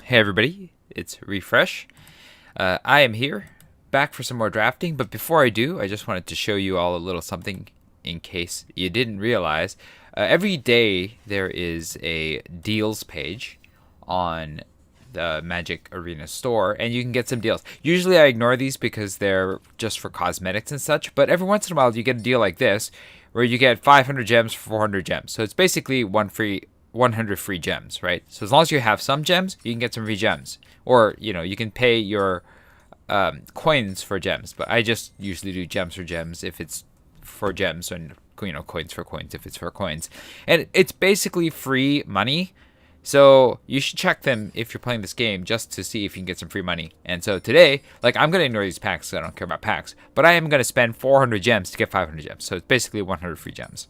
Hey everybody, it's Refresh. I am here, back for some more drafting, but before I do, I just wanted to show you all a little something in case you didn't realize. Every day there is a deals page on the Magic Arena store, and you can get some deals. Usually I ignore these because they're just for cosmetics and such, but every once in a while you get a deal like this, where you get 500 gems for 400 gems. So it's basically 100 free gems, right? So as long as you have some gems, you can get some free gems. Or, you can pay your coins for gems. But I just usually do gems for gems if it's for gems, and, coins for coins if it's for coins. And it's basically free money. So you should check them if you're playing this game just to see if you can get some free money. And so today, I'm going to ignore these packs because I don't care about packs. But I am going to spend 400 gems to get 500 gems. So it's basically 100 free gems.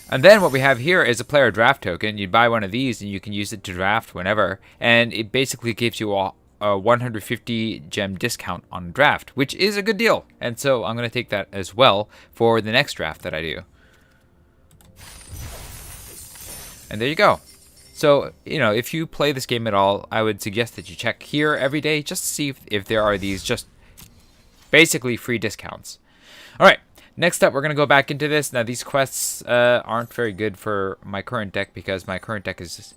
And then what we have here is a player draft token. You buy one of these and you can use it to draft whenever. And it basically gives you a 150 gem discount on draft, which is a good deal. And so I'm going to take that as well for the next draft that I do. And there you go. So, if you play this game at all, I would suggest that you check here every day just to see if there are these just basically free discounts. All right. Next up, we're going to go back into this. Now, these quests aren't very good for my current deck because my current deck is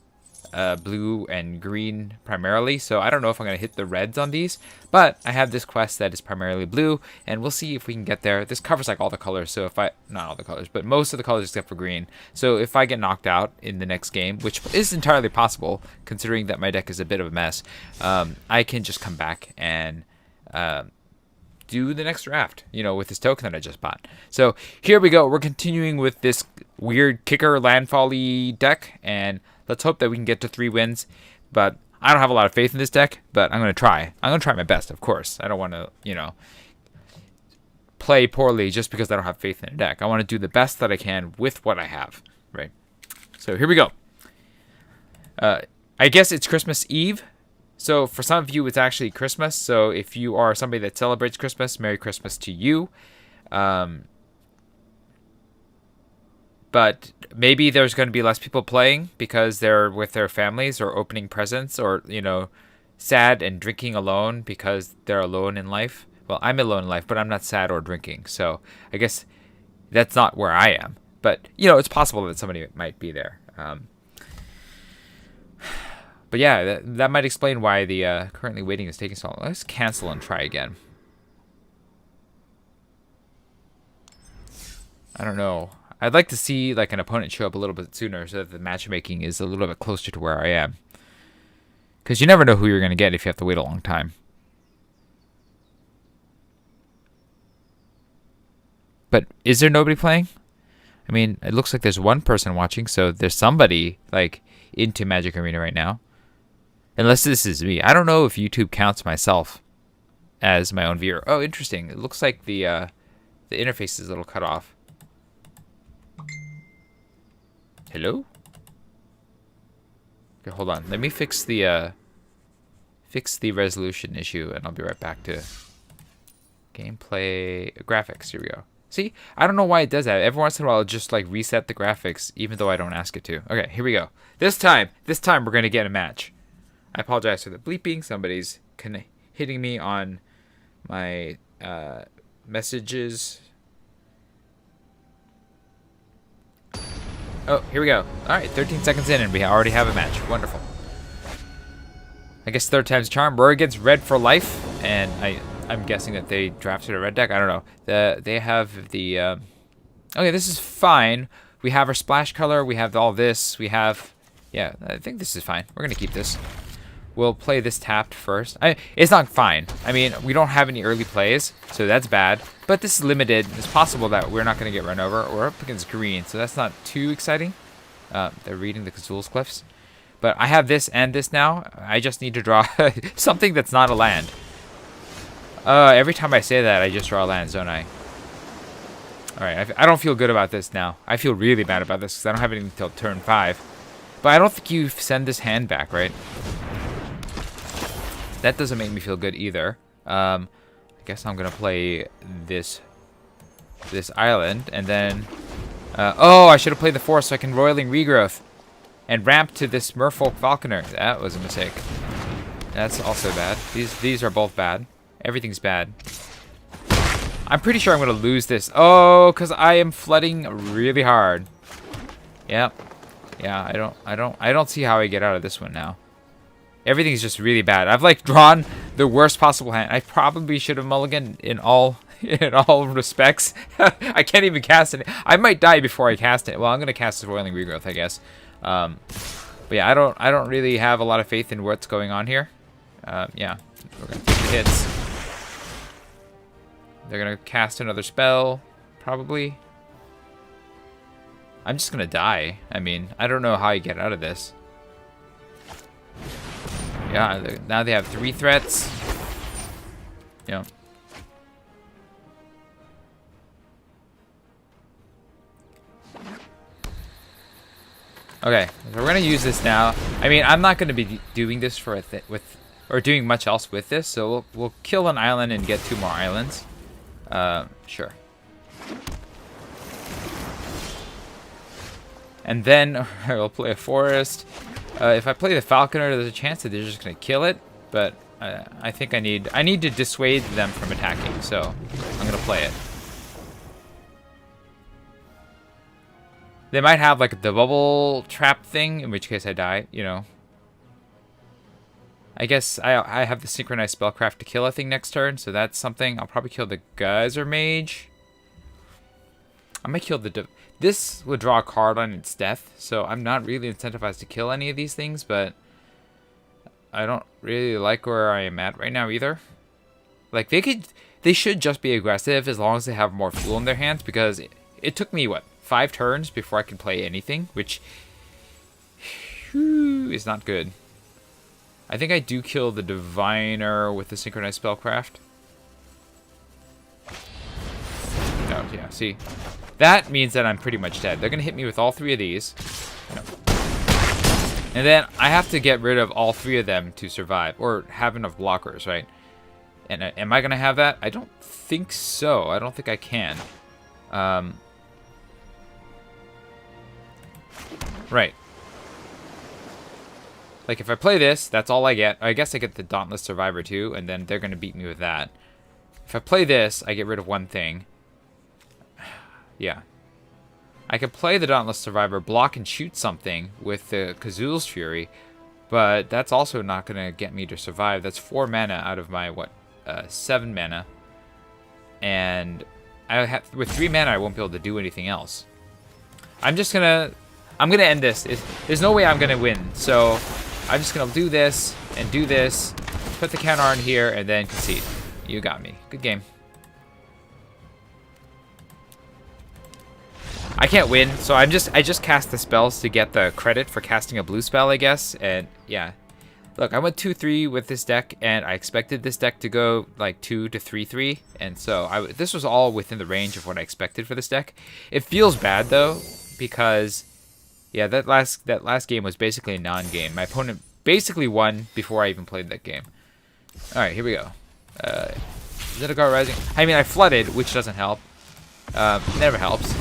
blue and green primarily. So I don't know if I'm going to hit the reds on these. But I have this quest that is primarily blue, and we'll see if we can get there. This covers all the colors. So not all the colors, but most of the colors except for green. So if I get knocked out in the next game, which is entirely possible considering that my deck is a bit of a mess, I can just come back and do the next draft, with this token that I just bought. So here we go. We're continuing with this weird kicker landfall-y deck, and let's hope that we can get to 3 wins. But I don't have a lot of faith in this deck, but I'm going to try. I'm going to try my best, of course. I don't want to, play poorly just because I don't have faith in a deck. I want to do the best that I can with what I have, right? So here we go. I guess it's Christmas Eve. So for some of you, it's actually Christmas. So if you are somebody that celebrates Christmas, Merry Christmas to you. But maybe there's going to be less people playing because they're with their families or opening presents or, sad and drinking alone because they're alone in life. Well, I'm alone in life, but I'm not sad or drinking. So I guess that's not where I am. But, it's possible that somebody might be there. But yeah, that might explain why the currently waiting is taking so long. Let's cancel and try again. I don't know. I'd like to see an opponent show up a little bit sooner so that the matchmaking is a little bit closer to where I am. Because you never know who you're going to get if you have to wait a long time. But is there nobody playing? I mean, it looks like there's one person watching, so there's somebody into Magic Arena right now. Unless this is me. I don't know if YouTube counts myself as my own viewer. Oh, interesting. It looks like the interface is a little cut off. Hello? Okay, hold on. Let me fix the resolution issue, and I'll be right back to gameplay graphics. Here we go. See? I don't know why it does that. Every once in a while, it'll just reset the graphics, even though I don't ask it to. Okay, here we go. This time we're gonna get a match. I apologize for the bleeping. Somebody's hitting me on my messages. Oh, here we go. All right, 13 seconds in, and we already have a match. Wonderful. I guess third time's a charm. We're against red for life, and I'm guessing that they drafted a red deck. I don't know. They have the... Okay, this is fine. We have our splash color. We have all this. We have... Yeah, I think this is fine. We're going to keep this. We'll play this tapped first. It's not fine. I mean, we don't have any early plays, so that's bad. But this is limited. It's possible that we're not going to get run over. We're up against green, so that's not too exciting. They're reading the Kazul's Cliffs. But I have this and this now. I just need to draw something that's not a land. Every time I say that, I just draw a land, don't I? Alright, I don't feel good about this now. I feel really bad about this because I don't have anything until turn 5. But I don't think you send this hand back, right? That doesn't make me feel good either. I guess I'm gonna play this island, and then... oh, I should have played the forest so I can Roiling Regrowth. and ramp to this Merfolk Falconer. That was a mistake. That's also bad. These are both bad. Everything's bad. I'm pretty sure I'm gonna lose this. Oh, because I am flooding really hard. Yep. Yeah, I don't see how I get out of this one now. Everything's just really bad. I've like drawn the worst possible hand. I probably should have mulliganed in all respects. I can't even cast it. I might die before I cast it. Well, I'm gonna cast the Roiling Regrowth, I guess. But yeah, I don't really have a lot of faith in what's going on here. Yeah, we're gonna take the hits. They're gonna cast another spell, probably. I'm just gonna die. I mean, I don't know how you get out of this. Yeah, now they have 3 threats. Yeah. Okay, so we're gonna use this now. I mean, I'm not gonna be doing this for or doing much else with this, so we'll kill an island and get 2 more islands. Sure. And then we'll play a forest. If I play the Falconer, there's a chance that they're just gonna kill it, but I think I need to dissuade them from attacking, so I'm gonna play it. They might have like the bubble trap thing, in which case I die, you know. I guess I have the synchronized spellcraft to kill a thing next turn, so that's something. I'll probably kill the Geyser Mage. I might kill the... This would draw a card on its death, so I'm not really incentivized to kill any of these things, but I don't really like where I am at right now either. Like, they should just be aggressive as long as they have more fuel in their hands, because it took me, what, 5 turns before I could play anything, which is not good. I think I do kill the Diviner with the synchronized spellcraft. No, yeah, see. That means that I'm pretty much dead. They're going to hit me with all 3 of these. No. And then I have to get rid of all 3 of them to survive. Or have enough blockers, right? And am I going to have that? I don't think so. I don't think I can. Right. Like, if I play this, that's all I get. I guess I get the Dauntless Survivor too, and then they're going to beat me with that. If I play this, I get rid of one thing. Yeah. I could play the Dauntless Survivor, block and shoot something with the Kazul's Fury, but that's also not going to get me to survive. That's 4 mana out of my, 7 mana. And with 3 mana, I won't be able to do anything else. I'm gonna end this. There's no way I'm gonna win, so I'm just gonna do this, put the counter on here, and then concede. You got me. Good game. I can't win, so I just cast the spells to get the credit for casting a blue spell, I guess. And yeah, look, I went 2-3 with this deck, and I expected this deck to go like 2 to 3-3, and so this was all within the range of what I expected for this deck. It feels bad though, because yeah, that last game was basically a non-game. My opponent basically won before I even played that game. All right, here we go. Zendikar Rising. I mean, I flooded, which doesn't help. Never helps.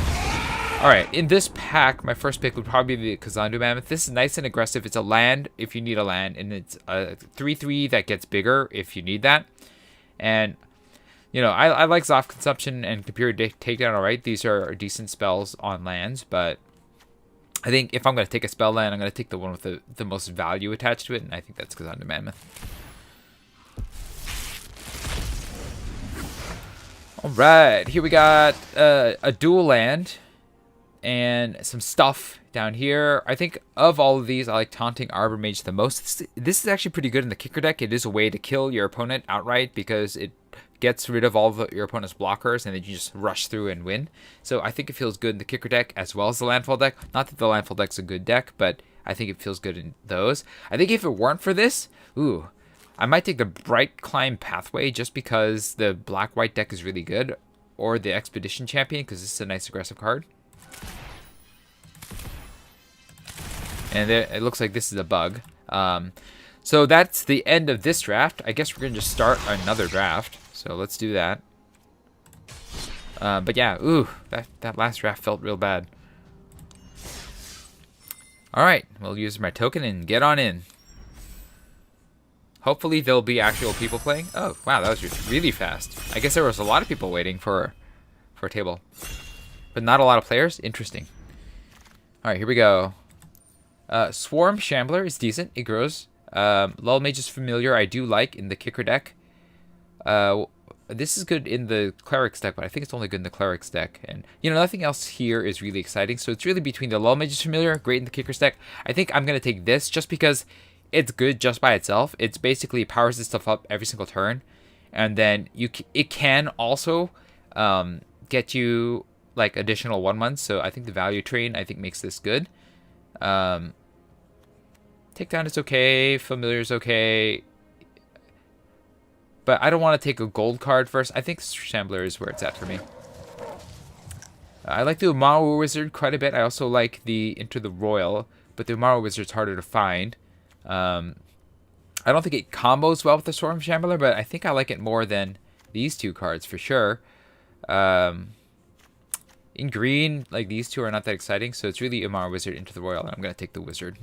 All right, in this pack, my first pick would probably be the Kazandu Mammoth. This is nice and aggressive. It's a land if you need a land, and it's a 3/3 that gets bigger if you need that. And you know, I like Zoff Consumption and Computer Takedown. All right, these are decent spells on lands, but I think if I'm going to take a spell land, I'm going to take the one with the most value attached to it, and I think that's Kazandu Mammoth. All right, here we got a dual land and some stuff down here. I think of all of these, I like Taunting Arbor Mage the most. This is actually pretty good in the kicker deck. It is a way to kill your opponent outright because it gets rid of all of your opponent's blockers and then you just rush through and win. So I think it feels good in the kicker deck as well as the Landfall deck. Not that the Landfall deck's a good deck, but I think it feels good in those. I think if it weren't for this, I might take the Bright Climb Pathway just because the black-white deck is really good, or the Expedition Champion because this is a nice aggressive card. And it looks like this is a bug. So that's the end of this draft. I guess we're going to just start another draft. So let's do that. But yeah, that last draft felt real bad. Alright, we'll use my token and get on in. Hopefully there'll be actual people playing. Oh, wow, that was really fast. I guess there was a lot of people waiting for a table. But not a lot of players? Interesting. Alright, here we go. Swarm Shambler is decent. It grows. Lull Mage is familiar. I do like in the kicker deck. This is good in the Cleric's deck, but I think it's only good in the Cleric's deck. And, you know, nothing else here is really exciting. So it's really between the Lull Mage is familiar, great in the Kicker's deck. I think I'm going to take this just because it's good just by itself. It's basically powers this stuff up every single turn. And then it can also get you, like, additional 1/1s. So I think the value train, I think, makes this good. Takedown is okay. Familiar is okay. But I don't want to take a gold card first. I think Shambler is where it's at for me. I like the Umaru Wizard quite a bit. I also like the Enter the Royal, but the Umaru Wizard's harder to find. I don't think it combos well with the Swarm Shambler, but I think I like it more than these two cards for sure. In green, like these two are not that exciting, so it's really Umaru Wizard Enter the Royal, and I'm going to take the Wizard.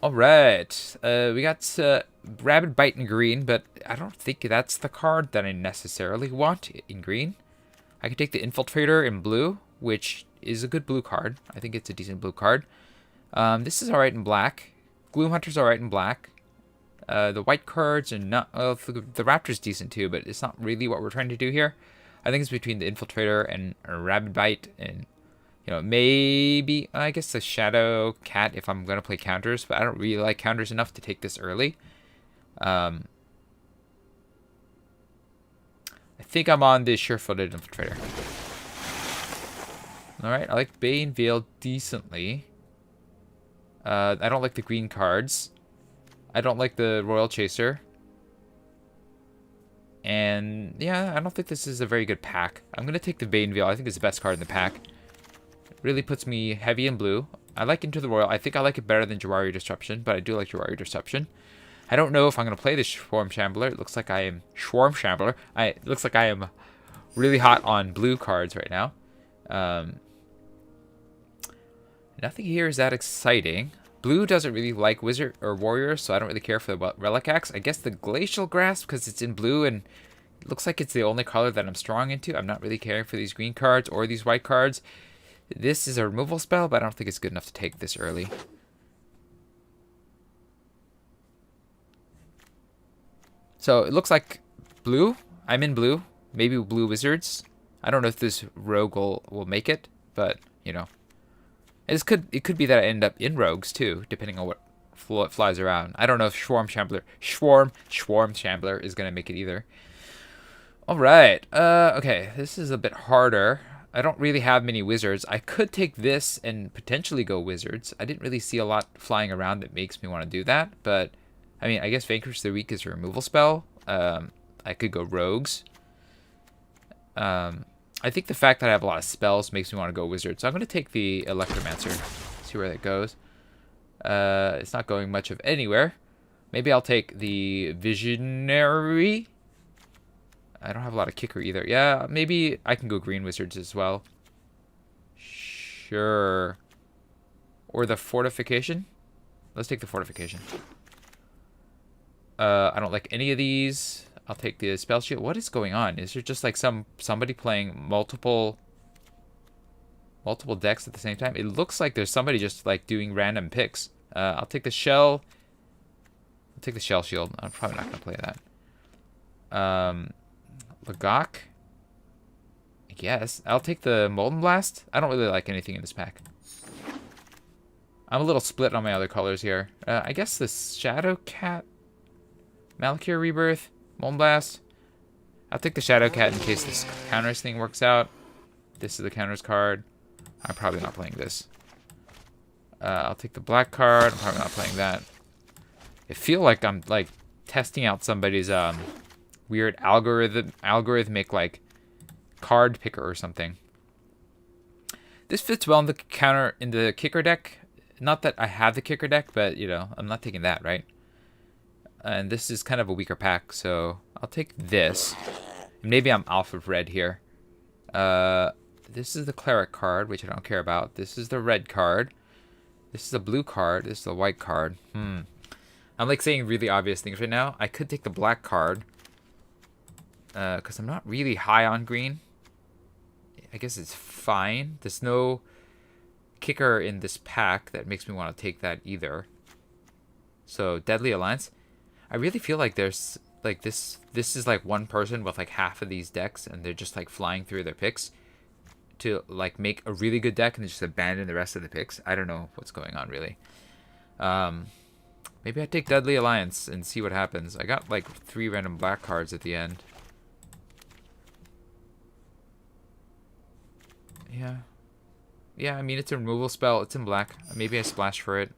Alright, we got Rabid Bite in green, but I don't think that's the card that I necessarily want in green. I could take the Infiltrator in blue, which is a good blue card. I think it's a decent blue card. This is alright in black. Gloom Hunter's alright in black. The white cards are not... Well, the Raptor's decent too, but it's not really what we're trying to do here. I think it's between the Infiltrator and Rabid Bite and... You know, maybe, I guess the Shadow Cat if I'm going to play counters, but I don't really like counters enough to take this early. I think I'm on the Sure-Footed Infiltrator. Alright, I like Bane Veil decently. I don't like the green cards. I don't like the Royal Chaser. And, yeah, I don't think this is a very good pack. I'm going to take the Bane Veil. I think it's the best card in the pack. Really puts me heavy in blue. I like Into the Royal. I think I like it better than Jawari Disruption, but I do like Jawari Disruption. I don't know if I'm going to play this Swarm Shambler. It looks like I am... Swarm Shambler. It looks like I am really hot on blue cards right now. Nothing here is that exciting. Blue doesn't really like Wizard or Warrior, so I don't really care for the Relic Axe. I guess the Glacial Grasp, because it's in blue, and it looks like it's the only color that I'm strong into. I'm not really caring for these green cards or these white cards. This is a removal spell, but I don't think it's good enough to take this early. So it looks like blue. I'm in blue. Maybe blue wizards. I don't know if this rogue will make it, but, you know. It could be that I end up in rogues, too, depending on what flies around. I don't know if Swarm Shambler is going to make it either. Alright. Okay, this is a bit harder. I don't really have many wizards. I could take this and potentially go wizards. I didn't really see a lot flying around that makes me want to do that. But, I mean, I guess Vanquish the Weak is a removal spell. I could go rogues. I think the fact that I have a lot of spells makes me want to go wizards. So I'm going to take the Electromancer. See where that goes. It's not going much of anywhere. Maybe I'll take the Visionary. I don't have a lot of kicker either. Yeah, maybe I can go green wizards as well. Sure. Or the Fortification. Let's take the Fortification. I don't like any of these. I'll take the Spell Shield. What is going on? Is there just like somebody playing multiple decks at the same time? It looks like there's somebody just like doing random picks. I'll take the Shell. I'll take the Shell Shield. I'm probably not going to play that. Lagok? I guess. I'll take the Molten Blast. I don't really like anything in this pack. I'm a little split on my other colors here. I guess the Shadow Cat, Malakir Rebirth, Molten Blast. I'll take the Shadow Cat in case this counters thing works out. This is the counters card. I'm probably not playing this. I'll take the black card. I'm probably not playing that. I feel like I'm like testing out somebody's weird algorithmic like card picker or something. This fits well in the kicker deck. Not that I have the kicker deck, but you know, I'm not taking that, right? And this is kind of a weaker pack, so I'll take this. Maybe I'm off of red here. This is the cleric card, which I don't care about. This is the red card. This is the blue card. This is the white card. I'm like saying really obvious things right now. I could take the black card. Because I'm not really high on green. I guess it's fine. There's no kicker in this pack that makes me want to take that either. So, Deadly Alliance. I really feel like there's, like, this is like one person with like half of these decks, and they're just like flying through their picks to like make a really good deck and just abandon the rest of the picks. I don't know what's going on really. Maybe I take Deadly Alliance and see what happens. I got like 3 random black cards at the end. Yeah, I mean, it's a removal spell. It's in black. Maybe I splash for it.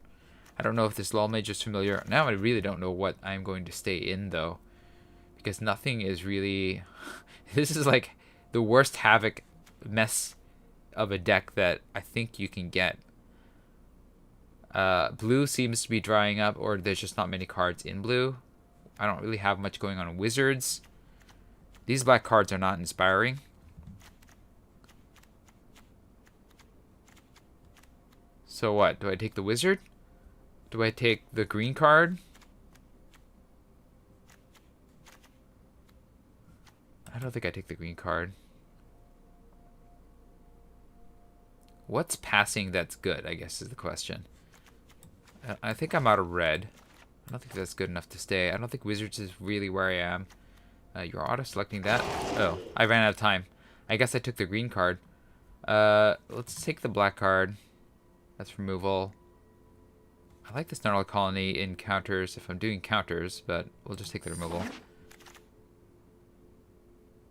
I don't know if this Lull Mage is familiar. Now I really don't know what I'm going to stay in, though. Because nothing is really... This is like the worst Havoc mess of a deck that I think you can get. Blue seems to be drying up, or there's just not many cards in blue. I don't really have much going on in Wizards. These black cards are not inspiring. So what? Do I take the Wizard? Do I take the green card? I don't think I take the green card. What's passing that's good, I guess, is the question. I think I'm out of red. I don't think that's good enough to stay. I don't think Wizards is really where I am. You're auto-selecting that. Oh, I ran out of time. I guess I took the green card. Let's take the black card. That's removal. I like the Snarl Colony in counters if I'm doing counters, but we'll just take the removal.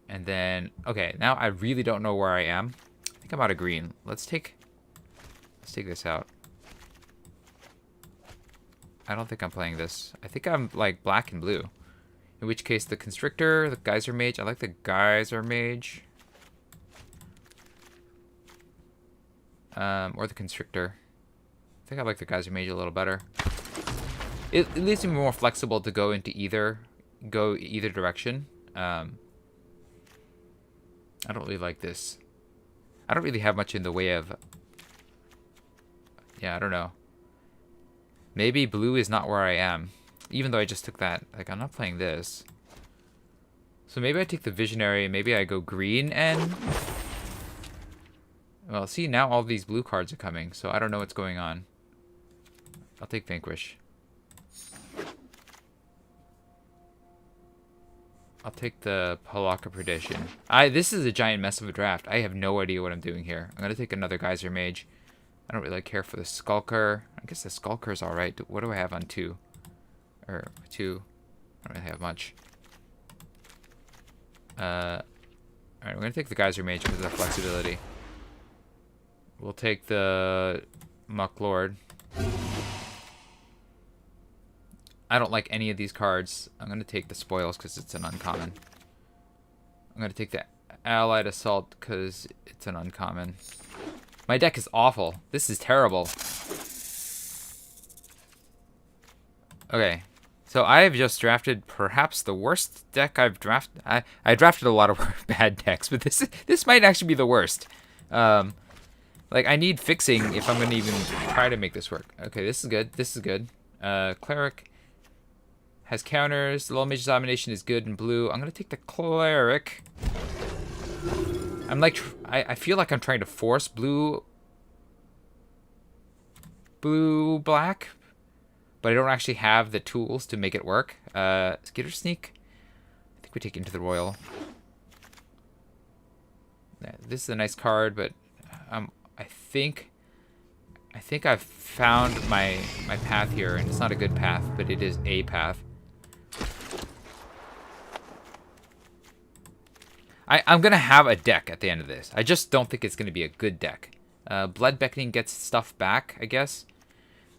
And then, okay, now I really don't know where I am. I think I'm out of green. Let's take this out. I don't think I'm playing this. I think I'm like black and blue. In which case the Constrictor, the Geyser Mage. I like the Geyser Mage. Or the Constrictor. I think I like the Geyser Mage a little better. It leaves me more flexible to go into either direction. I don't really like this. I don't really have much in the way of... Yeah, I don't know. Maybe blue is not where I am. Even though I just took that. Like, I'm not playing this. So maybe I take the Visionary. Maybe I go green and... Well, see, now all these blue cards are coming. So I don't know what's going on. I'll take Vanquish. I'll take the Palaka Perdition. This is a giant mess of a draft. I have no idea what I'm doing here. I'm going to take another Geyser Mage. I don't really care for the Skulker. I guess the Skulker is alright. What do I have on 2? Or 2. I don't really have much. Alright, we're going to take the Geyser Mage because of the flexibility. We'll take the Muck Lord. I don't like any of these cards. I'm going to take the Spoils because it's an uncommon. I'm going to take the Allied Assault because it's an uncommon. My deck is awful. This is terrible. Okay. So I have just drafted perhaps the worst deck I've drafted. I drafted a lot of bad decks, but this might actually be the worst. Like, I need fixing if I'm going to even try to make this work. Okay, this is good. This is good. Cleric has counters. The Lull Mage's Domination is good in blue. I'm going to take the Cleric. I'm like, I feel like I'm trying to force black, but I don't actually have the tools to make it work. Skitter Sneak. I think we take Into the Royal. This is a nice card, but I think I've found my path here, and it's not a good path, but it is a path. I'm going to have a deck at the end of this. I just don't think it's going to be a good deck. Blood Beckoning gets stuff back, I guess.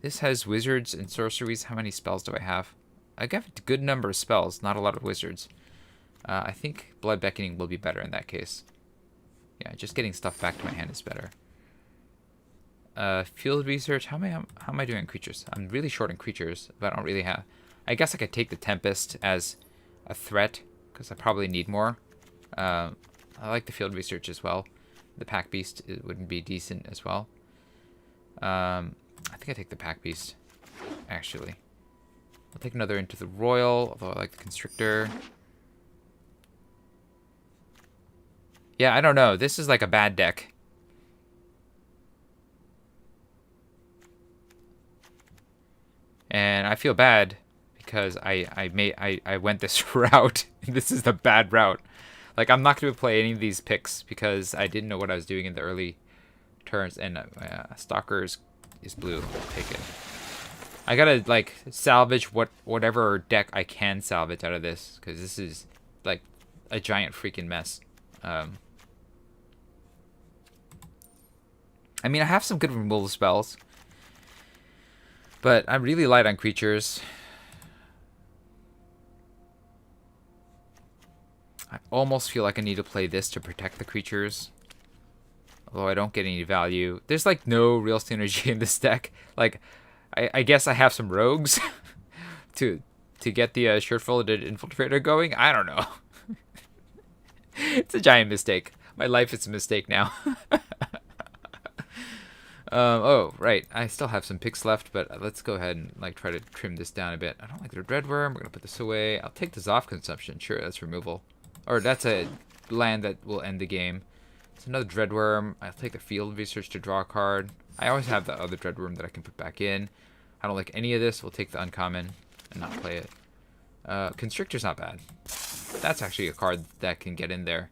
This has wizards and sorceries. How many spells do I have? I got a good number of spells, not a lot of wizards. I think Blood Beckoning will be better in that case. Yeah, just getting stuff back to my hand is better. Field Research. How am I doing in creatures? I'm really short in creatures, but I don't really have... I guess I could take the Tempest as a threat, because I probably need more. I like the Field Research as well. The Pack Beast wouldn't be decent as well. I think I take the Pack Beast, actually. I'll take another Into the Royal, although I like the Constrictor. Yeah, I don't know. This is like a bad deck. And I feel bad because I went this route. This is the bad route. Like, I'm not going to play any of these picks because I didn't know what I was doing in the early turns. And Stalkers is blue. I'll take it. I gotta, like, salvage whatever deck I can salvage out of this. Because this is, like, a giant freaking mess. I mean, I have some good removal spells. But I'm really light on creatures. I almost feel like I need to play this to protect the creatures. Although I don't get any value. There's like no real synergy in this deck. Like, I guess I have some rogues to get the shirt-folded infiltrator going. I don't know. It's a giant mistake. My life is a mistake now. Oh, right. I still have some picks left, but let's go ahead and like try to trim this down a bit. I don't like the Dreadworm. We're going to put this away. I'll take the Zoff Consumption. Sure, that's removal. Or that's a land that will end the game. It's another Dreadworm. I'll take the Field Research to draw a card. I always have the other Dreadworm that I can put back in. I don't like any of this. We'll take the Uncommon and not play it. Constrictor's not bad. That's actually a card that can get in there.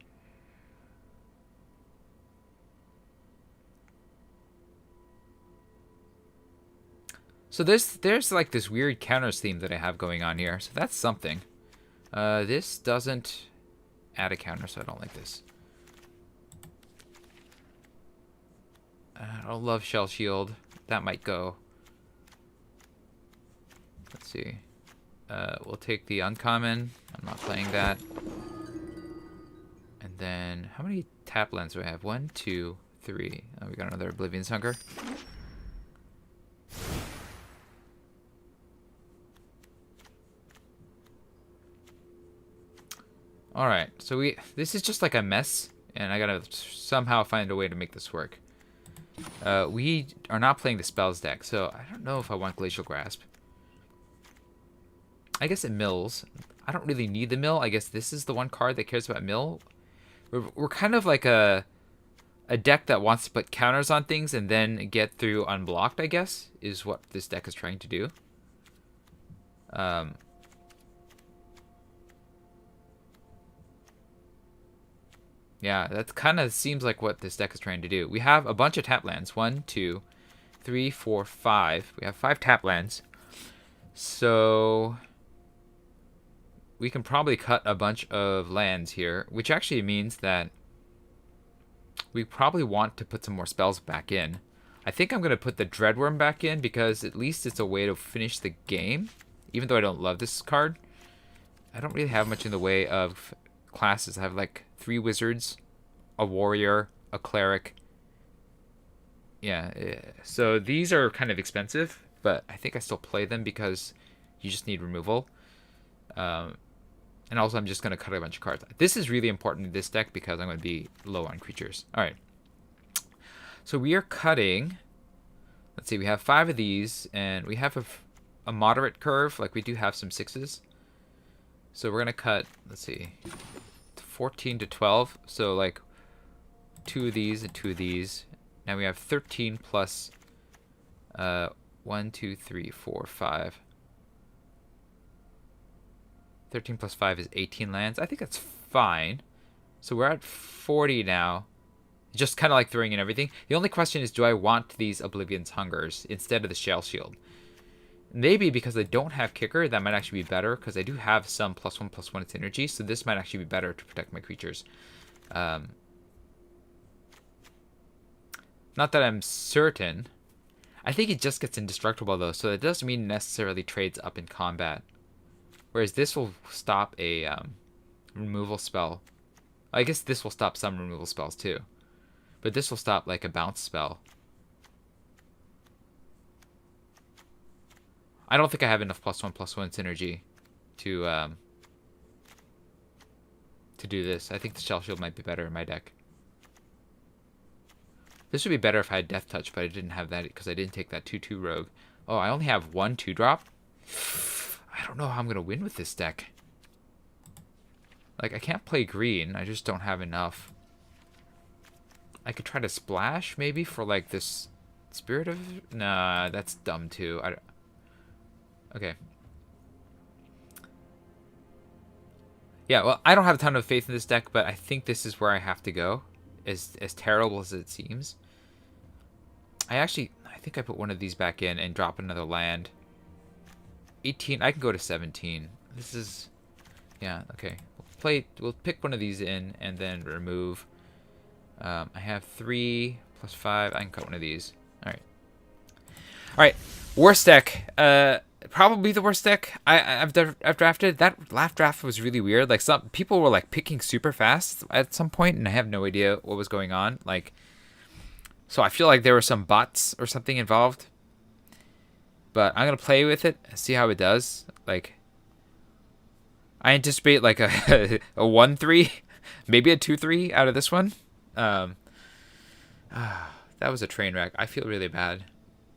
So there's like this weird counters theme that I have going on here. So that's something. This doesn't add a counter, so I don't like this. I don't love Shell Shield. That might go. Let's see. We'll take the Uncommon. I'm not playing that. And then, how many tap lands do I have? 1, 2, 3. Oh, we got another Oblivion's Hunger. Alright, so this is just like a mess, and I gotta somehow find a way to make this work. We are not playing the spells deck, so I don't know if I want Glacial Grasp. I guess it mills. I don't really need the mill. I guess this is the one card that cares about mill. We're kind of like a deck that wants to put counters on things and then get through unblocked, I guess, is what this deck is trying to do. Yeah, that kind of seems like what this deck is trying to do. We have a bunch of tap lands. 1, 2, 3, 4, 5. We have 5 tap lands. So we can probably cut a bunch of lands here, which actually means that we probably want to put some more spells back in. I think I'm going to put the Dreadworm back in because at least it's a way to finish the game. Even though I don't love this card, I don't really have much in the way of classes. I have like 3 wizards, a warrior, a cleric. Yeah, so these are kind of expensive, but I think I still play them because you just need removal. And also I'm just going to cut a bunch of cards. This is really important in this deck because I'm going to be low on creatures. Alright. So we are cutting, let's see, we have 5 of these, and we have a moderate curve. Like, we do have some 6s. So we're going to cut, let's see, 14 to 12. So, like, 2 of these and 2 of these. Now we have 13 plus 1, 2, 3, 4, 5. 13 plus 5 is 18 lands. I think that's fine. So we're at 40 now. Just kind of like throwing in everything. The only question is, do I want these Oblivion's Hungers instead of the Shell Shield? Maybe because I don't have Kicker, that might actually be better, because I do have some +1/+1 synergy, so this might actually be better to protect my creatures. Not that I'm certain. I think it just gets indestructible, though, so it doesn't mean necessarily trades up in combat. Whereas this will stop a removal spell. I guess this will stop some removal spells, too. But this will stop, like, a bounce spell. I don't think I have enough +1/+1 synergy to do this. I think the Shell Shield might be better in my deck. This would be better if I had Death Touch, but I didn't have that because I didn't take that 2/2 rogue. Oh, I only have 1 2-drop? I don't know how I'm going to win with this deck. Like, I can't play green. I just don't have enough. I could try to splash, maybe, for, like, this Spirit of... Nah, that's dumb, too. Okay. Yeah, well, I don't have a ton of faith in this deck, but I think this is where I have to go. As terrible as it seems. I think I put one of these back in and drop another land. 18, I can go to 17. This is... Yeah, okay. We'll pick one of these in and then remove. I have 3 plus 5. I can cut one of these. Alright. Alright. Worst deck. Probably the worst deck I've drafted. That last draft was really weird. Like, some people were like picking super fast at some point, and I have no idea what was going on. Like, so I feel like there were some bots or something involved. But I'm gonna play with it and see how it does. Like, I anticipate like a a 1-3, maybe a 2-3 out of this one. That was a train wreck. I feel really bad.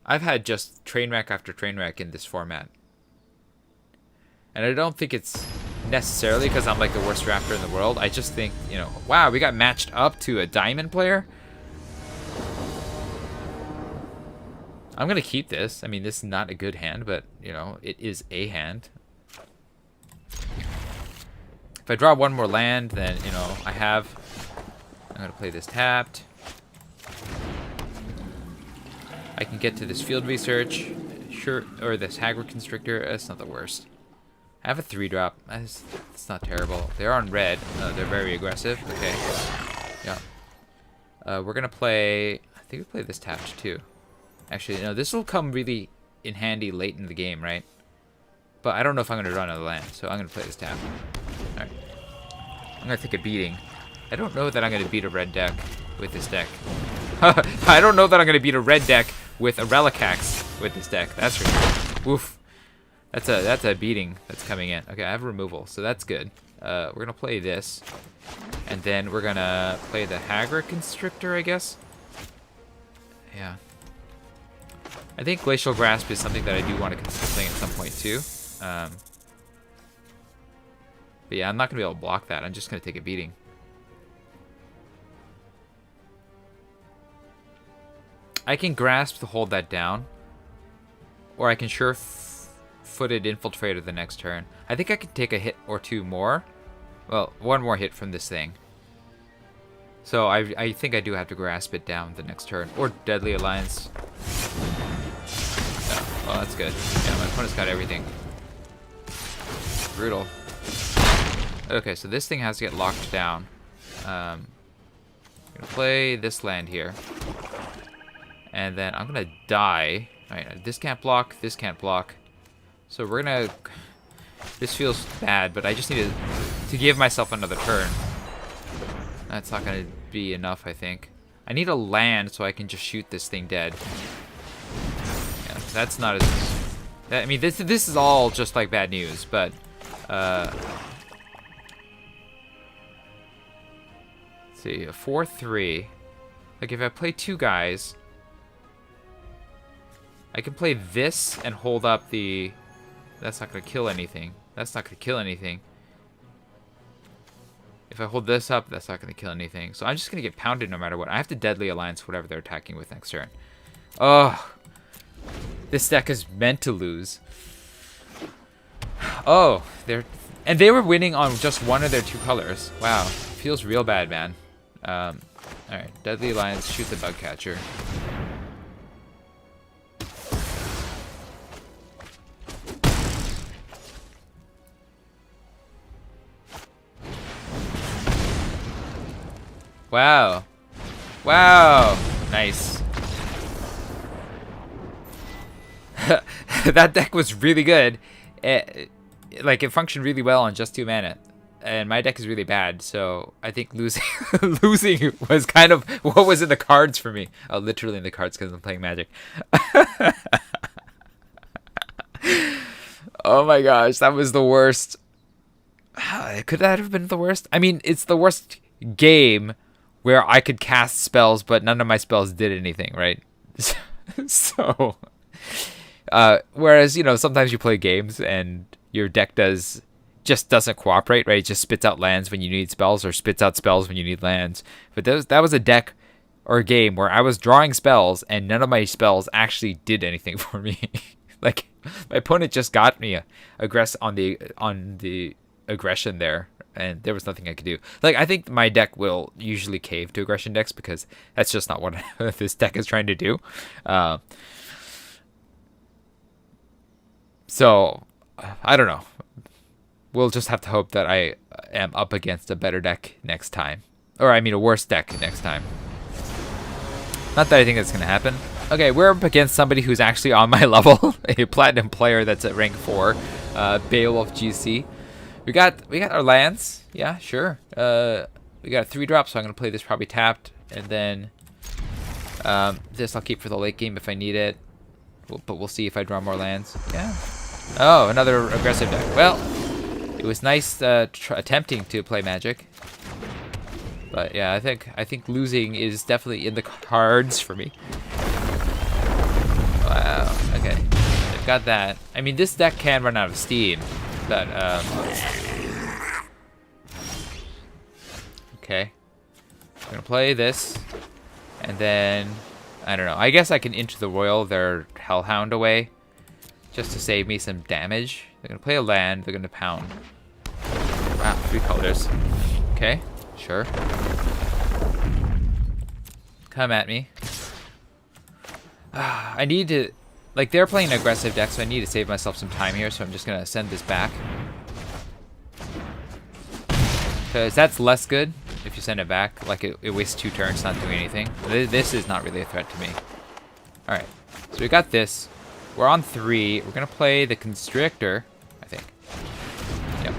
I've had just train wreck after train wreck in this format. And I don't think it's necessarily because I'm like the worst drafter in the world. I just think, you know, wow, we got matched up to a diamond player. I'm going to keep this. I mean, this is not a good hand, but, you know, it is a hand. If I draw one more land, then, you know, I'm going to play this tapped. I can get to this field research, sure, or this Haggard Constrictor. That's not the worst. I have a 3-drop. It's not terrible. They're on red. They're very aggressive. Okay. Yeah. We're gonna play. I think we play this tapped too. Actually, no. This will come really in handy late in the game, right? But I don't know if I'm gonna draw another land, so I'm gonna play this tap. All right. I'm gonna take a beating. I don't know that I'm gonna beat a red deck with this deck. I don't know that I'm gonna beat a red deck with a Relicax with this deck. That's for sure. Oof. That's a beating that's coming in. Okay, I have removal, so that's good. We're gonna play this, and then we're gonna play the Haggard Constrictor, I guess. Yeah. I think Glacial Grasp is something that I do want to consider playing at some point too. But yeah, I'm not gonna be able to block that. I'm just gonna take a beating. I can Grasp to hold that down, or I can sure-footed Infiltrator the next turn. I think I can take a hit or two more. Well, one more hit from this thing. So I think I do have to Grasp it down the next turn, or Deadly Alliance. Oh, well, that's good. Yeah, my opponent's got everything. Brutal. Okay, so this thing has to get locked down. I'm gonna play this land here. And then I'm gonna die. Alright, this can't block, this can't block. So we're gonna... This feels bad, but I just need to give myself another turn. That's not gonna be enough, I think. I need a land so I can just shoot this thing dead. Yeah, that's not as... I mean, this is all just like bad news, but... let's see, a 4-3. Like, if I play two guys... I can play this and hold up the... That's not going to kill anything. That's not going to kill anything. If I hold this up, that's not going to kill anything. So I'm just going to get pounded no matter what. I have to Deadly Alliance whatever they're attacking with next turn. Oh. This deck is meant to lose. Oh. And they were winning on just one of their two colors. Wow. Feels real bad, man. Alright. Deadly Alliance, shoot the Bug Catcher. Wow. Wow. Nice. That deck was really good. It functioned really well on just 2 mana. And my deck is really bad, so I think losing was kind of what was in the cards for me. Oh, literally in the cards because I'm playing Magic. Oh my gosh, that was the worst. Could that have been the worst? I mean, it's the worst game where I could cast spells, but none of my spells did anything, right? So, whereas, you know, sometimes you play games and your deck just doesn't cooperate, right? It just spits out lands when you need spells or spits out spells when you need lands. But that was a deck or a game where I was drawing spells and none of my spells actually did anything for me. Like, my opponent just got me on the aggression there, and there was nothing I could do. Like, I think my deck will usually cave to aggression decks because that's just not what this deck is trying to do. So, I don't know. We'll just have to hope that I am up against a better deck next time. Or, I mean, a worse deck next time. Not that I think that's going to happen. Okay, we're up against somebody who's actually on my level. A platinum player that's at rank 4. Beowulf GC. We got our lands. Yeah, sure. We got a 3-drop, so I'm going to play this probably tapped. And then this I'll keep for the late game if I need it. But we'll see if I draw more lands. Yeah. Oh, another aggressive deck. Well, it was nice attempting to play Magic. But yeah, I think losing is definitely in the cards for me. Wow. Okay. They've got that. I mean, this deck can run out of steam, but okay. I'm gonna play this, and then I don't know. I guess I can Into the Royal their Hellhound away, just to save me some damage. They're gonna play a land. They're gonna pound. Wow, 3 colors. Okay, sure. Come at me. I need to, like, they're playing an aggressive deck, so I need to save myself some time here, so I'm just gonna send this back. Because that's less good if you send it back. Like, it wastes 2 turns not doing anything. This is not really a threat to me. Alright, so we got this. We're on 3. We're gonna play the Constrictor, I think. Yep.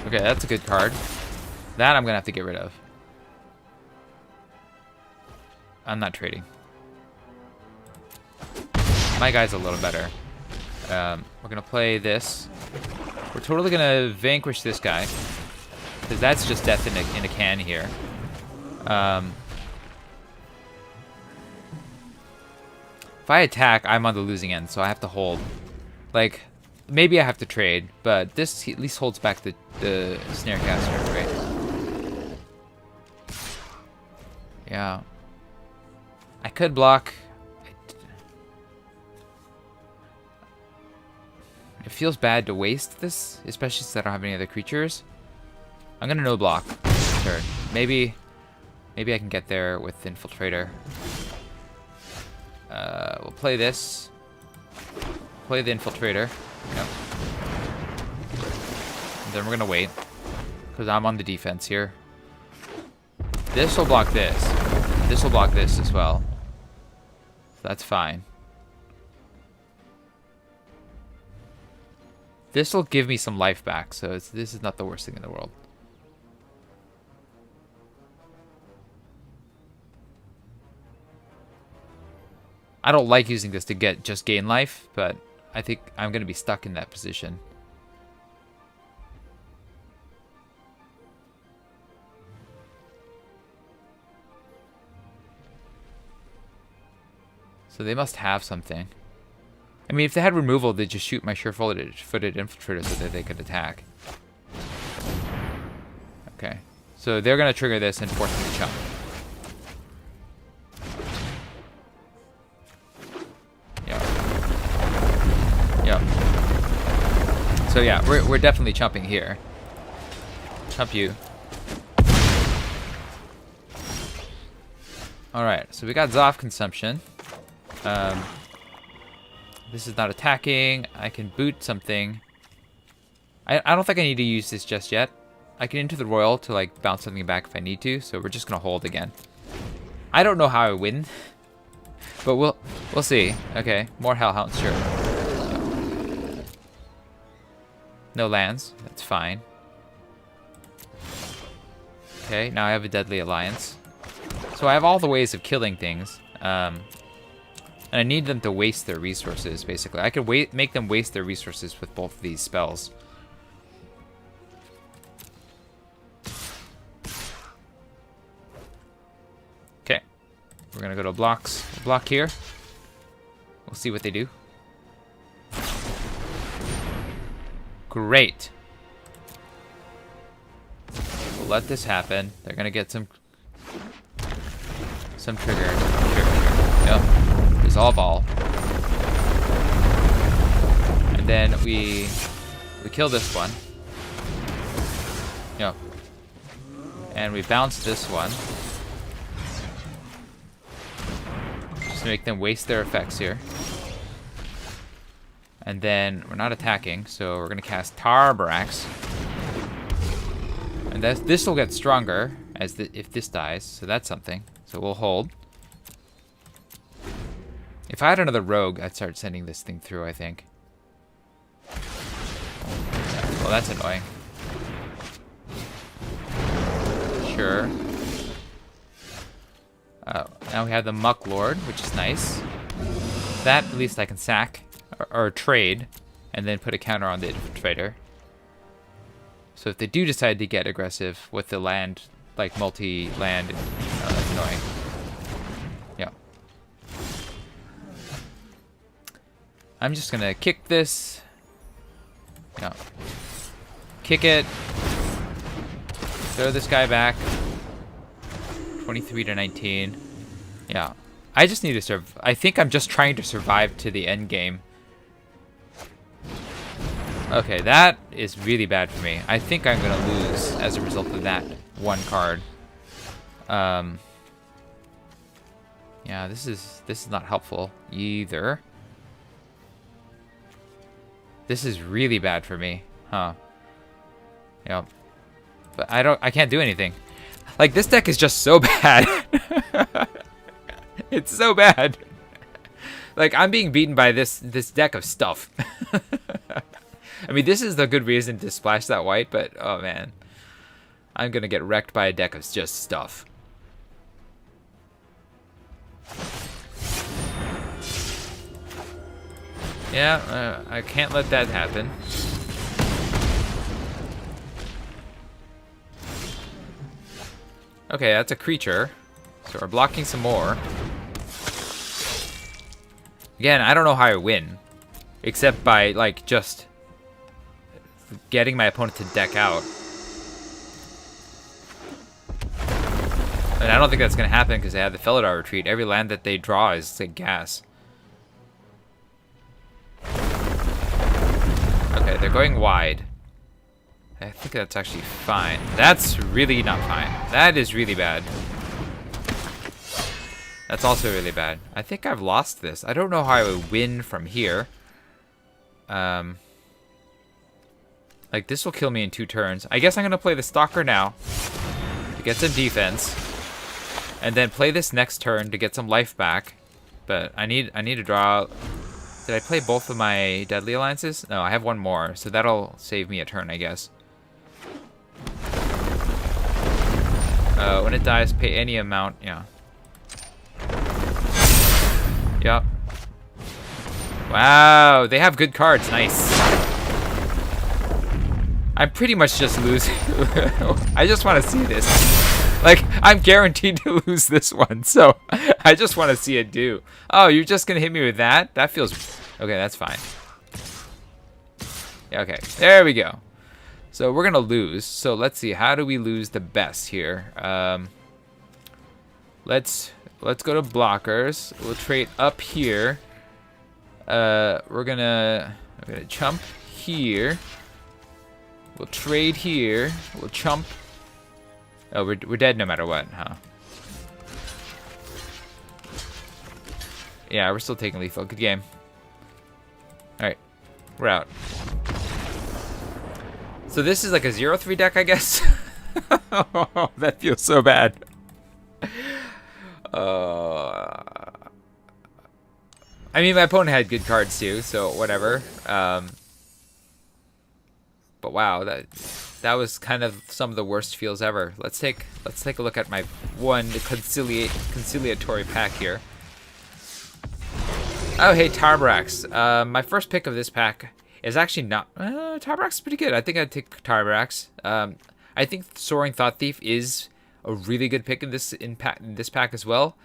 Okay, that's a good card. That I'm gonna have to get rid of. I'm not trading. My guy's a little better. We're gonna play this. We're totally gonna vanquish this guy, because that's just death in a can here. If I attack, I'm on the losing end, so I have to hold. Like, maybe I have to trade, but this at least holds back the Snarecaster, right? Yeah. I could block. It feels bad to waste this, especially since I don't have any other creatures. I'm gonna no block this turn. Maybe I can get there with Infiltrator. We'll play this. Play the Infiltrator. Yep. And then we're gonna wait, because I'm on the defense here. This will block this. This will block this as well. So that's fine. This will give me some life back, so this is not the worst thing in the world. I don't like using this to just gain life, but I think I'm going to be stuck in that position. So they must have something. I mean, if they had removal, they'd just shoot my sure-footed Infiltrator so that they could attack. Okay. So they're going to trigger this and force me to chump. So yeah, we're definitely chumping here. Chump you. Alright, so we got Zoff consumption. This is not attacking. I can boot something. I don't think I need to use this just yet. I can Into the Royal to like bounce something back if I need to, so we're just gonna hold again. I don't know how I win, but we'll see. Okay, more Hellhounds, sure. No lands, that's fine. Okay, now I have a Deadly Alliance. So I have all the ways of killing things. And I need them to waste their resources, basically. I could make them waste their resources with both of these spells. we're gonna go to blocks. Block here. We'll see what they do. Great. We'll let this happen. They're gonna get some trigger. Yep. Dissolve all. And then we kill this one. Yep. And we bounce this one. Just to make them waste their effects here. And then we're not attacking, so we're gonna cast Tarbrax. And this will get stronger if this dies, so that's something. So we'll hold. If I had another rogue, I'd start sending this thing through, I think. Yeah, well, that's annoying. Sure. Now we have the Muck Lord, which is nice. That, at least I can sack. Or trade, and then put a counter on the infiltrator. So if they do decide to get aggressive with the land, like multi-land, that's annoying. Yeah. I'm just gonna kick this. Yeah. Kick it. Throw this guy back. 23 to 19. Yeah. I just need to survive. I think I'm just trying to survive to the end game. Okay, that is really bad for me. I think I'm gonna lose as a result of that one card. Yeah, this is not helpful either. This is really bad for me, huh? Yep. But I can't do anything. Like, this deck is just so bad. It's so bad. Like, I'm being beaten by this deck of stuff. I mean, this is the good reason to splash that white, but oh man. I'm gonna get wrecked by a deck of just stuff. Yeah, I can't let that happen. Okay, that's a creature. So we're blocking some more. Again, I don't know how I win. Except by, like, just getting my opponent to deck out. And I don't think that's going to happen because they have the Felidar Retreat. Every land that they draw is like gas. Okay, they're going wide. I think that's actually fine. That's really not fine. That is really bad. That's also really bad. I think I've lost this. I don't know how I would win from here. Like, this will kill me in 2 turns. I guess I'm going to play the Stalker now to get some defense. And then play this next turn to get some life back. But I need to draw... Did I play both of my Deadly Alliances? No, I have one more. So that'll save me a turn, I guess. When it dies, pay any amount. Yeah. Yep. Wow, they have good cards. Nice. I'm pretty much just losing. I just want to see this. Like, I'm guaranteed to lose this one, so I just want to see it do. Oh, you're just going to hit me with that? That feels... Okay, that's fine. Yeah, okay, there we go. So we're going to lose. So let's see, how do we lose the best here? Let's go to blockers. We'll trade up here. We're gonna chump here. We'll trade here. We'll chump. Oh, we're dead no matter what, huh? Yeah, we're still taking lethal. Good game. Alright. We're out. So this is like a 0-3 deck, I guess? Oh, that feels so bad. I mean, my opponent had good cards too, so whatever. But wow, that was kind of some of the worst feels ever. Let's take a look at my one conciliatory pack here. Oh, hey, Tarbrax. My first pick of this pack is actually not... Tarbrax is pretty good. I think I'd take Tarbrax. I think Soaring Thought Thief is a really good pick in this pack as well.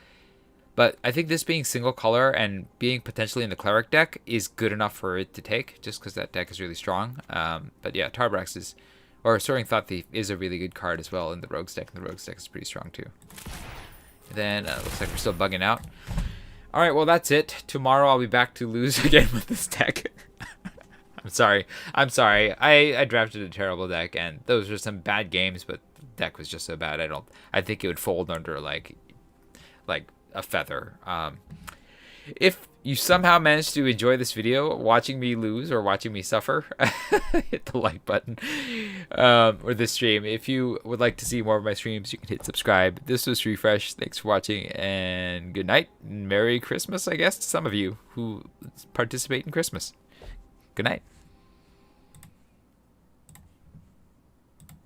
But I think this being single color and being potentially in the cleric deck is good enough for it to take, just because that deck is really strong. But yeah, Tarbrax is, or Soaring Thought Thief is a really good card as well in the Rogue's deck, and the Rogue's deck is pretty strong too. Then looks like we're still bugging out. All right, well that's it. Tomorrow I'll be back to lose again with this deck. I'm sorry. I drafted a terrible deck, and those were some bad games, but the deck was just so bad. I think it would fold under like a feather. If you somehow managed to enjoy this video, watching me lose or watching me suffer, hit the like button, or this stream. If you would like to see more of my streams, you can hit subscribe. This was Refresh. Thanks for watching, and good night. Merry Christmas, I guess, to some of you who participate in Christmas. Good night.